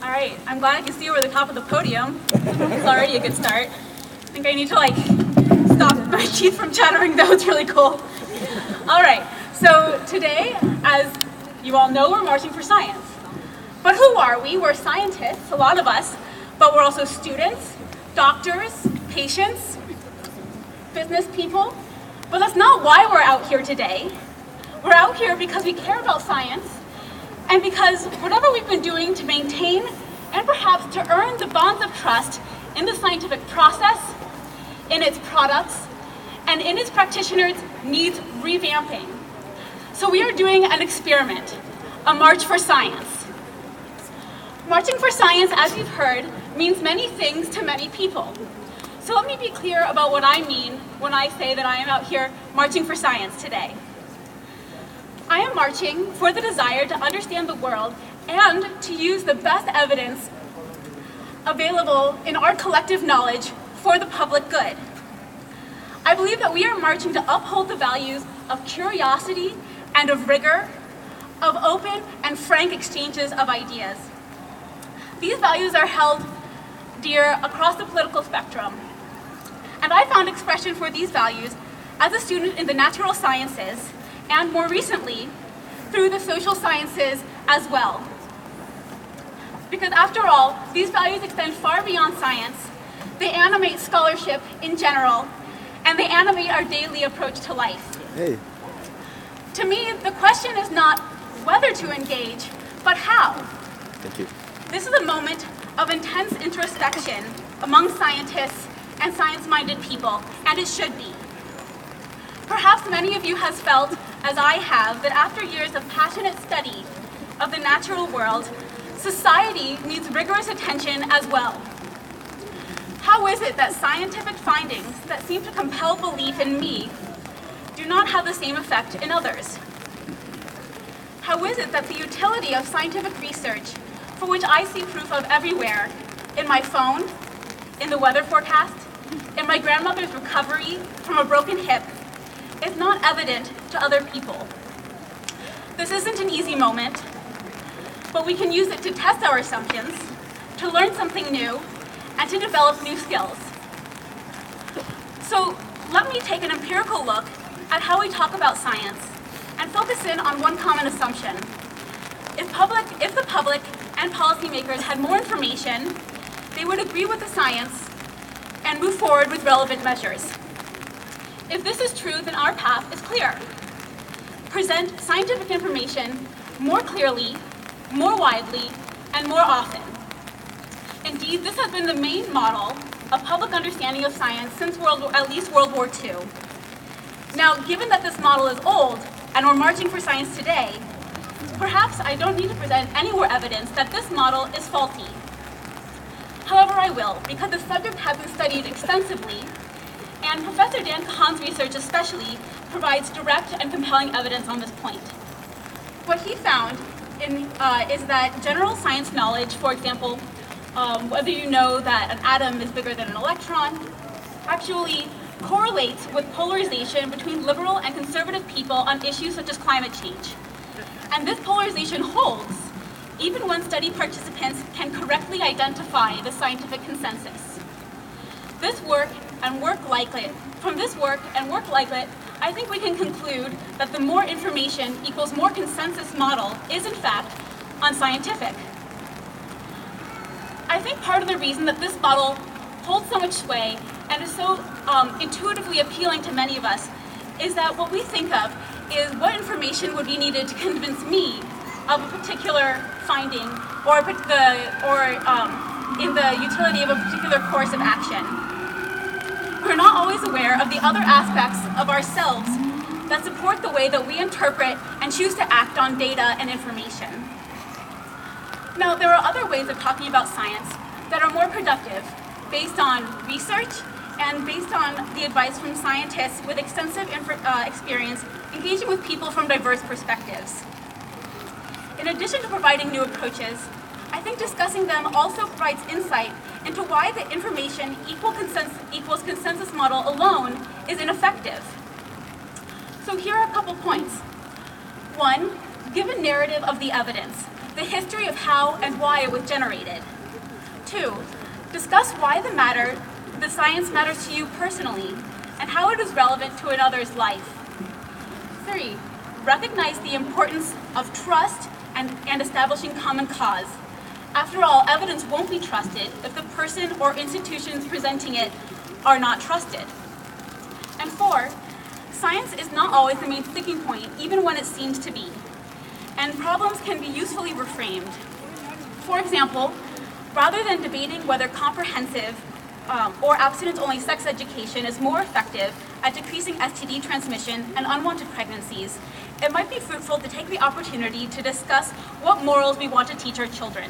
All right, I'm glad I can see over the top of the podium. It's already a good start. I think I need to stop my teeth from chattering though, it's really cool. All right, so today, as you all know, we're marching for science. But who are we? We're scientists, a lot of us, but we're also students, doctors, patients, business people. But that's not why we're out here today. We're out here because we care about science, and because whatever we've been doing to maintain and perhaps to earn the bonds of trust in the scientific process, in its products, and in its practitioners needs revamping. So we are doing an experiment, a march for science. Marching for science, as you've heard, means many things to many people. So let me be clear about what I mean when I say that I am out here marching for science today. I am marching for the desire to understand the world and to use the best evidence available in our collective knowledge for the public good. I believe that we are marching to uphold the values of curiosity and of rigor, of open and frank exchanges of ideas. These values are held dear across the political spectrum, and I found expression for these values as a student in the natural sciences, and more recently, through the social sciences as well. Because after all, these values extend far beyond science. They animate scholarship in general, and they animate our daily approach to life. Hey. To me, the question is not whether to engage, but how. Thank you. This is a moment of intense introspection among scientists and science-minded people, and it should be. Perhaps many of you have felt, as I have, that after years of passionate study of the natural world, society needs rigorous attention as well. How is it that scientific findings that seem to compel belief in me do not have the same effect in others? How is it that the utility of scientific research, for which I see proof of everywhere, in my phone, in the weather forecast, in my grandmother's recovery from a broken hip, is not evident to other people? This isn't an easy moment, but we can use it to test our assumptions, to learn something new, and to develop new skills. So let me take an empirical look at how we talk about science and focus in on one common assumption. If the public and policymakers had more information, they would agree with the science and move forward with relevant measures. If this is true, then our path is clear. Present scientific information more clearly, more widely, and more often. Indeed, this has been the main model of public understanding of science since at least World War II. Now, given that this model is old, and we're marching for science today, perhaps I don't need to present any more evidence that this model is faulty. However, I will, because the subject has been studied extensively, and Professor Dan Kahan's research especially provides direct and compelling evidence on this point. What he found is that general science knowledge, for example, whether you know that an atom is bigger than an electron, actually correlates with polarization between liberal and conservative people on issues such as climate change. And this polarization holds even when study participants can correctly identify the scientific consensus. From this work and work like it, I think we can conclude that the more information equals more consensus model is in fact unscientific. I think part of the reason that this model holds so much sway and is so intuitively appealing to many of us is that what we think of is what information would be needed to convince me of a particular finding or in the utility of a particular course of action. We're not always aware of the other aspects of ourselves that support the way that we interpret and choose to act on data and information. Now, there are other ways of talking about science that are more productive, based on research and based on the advice from scientists with extensive experience engaging with people from diverse perspectives. In addition to providing new approaches, I think discussing them also provides insight into why the information equals consensus model alone is ineffective. So here are a couple points. One, give a narrative of the evidence. the history of how and why it was generated. 2, discuss why the science matters to you personally, and how it is relevant to another's life. 3, recognize the importance of trust and establishing common cause. After all, evidence won't be trusted if the person or institutions presenting it are not trusted. And 4, science is not always the main sticking point, even when it seems to be. And problems can be usefully reframed. For example, rather than debating whether comprehensive or abstinence-only sex education is more effective at decreasing STD transmission and unwanted pregnancies, it might be fruitful to take the opportunity to discuss what morals we want to teach our children.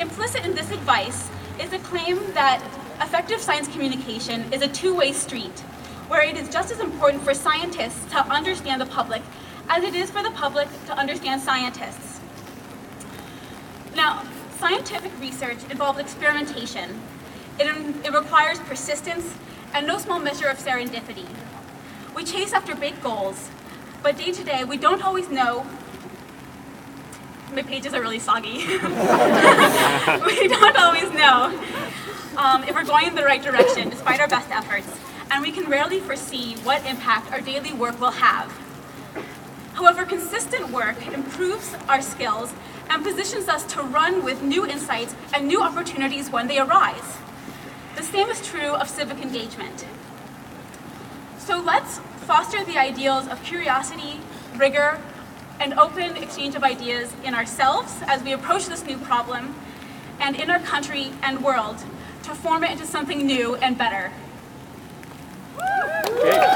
Implicit in this advice is a claim that effective science communication is a two-way street, where it is just as important for scientists to understand the public as it is for the public to understand scientists. Now, scientific research involves experimentation. It requires persistence and no small measure of serendipity. We chase after big goals, but day to day we don't always know. My pages are really soggy. We don't always know if we're going in the right direction despite our best efforts, and we can rarely foresee what impact our daily work will have. However, consistent work improves our skills and positions us to run with new insights and new opportunities when they arise. The same is true of civic engagement. So let's foster the ideals of curiosity, rigor, and open exchange of ideas in ourselves as we approach this new problem, and in our country and world to form it into something new and better. Okay.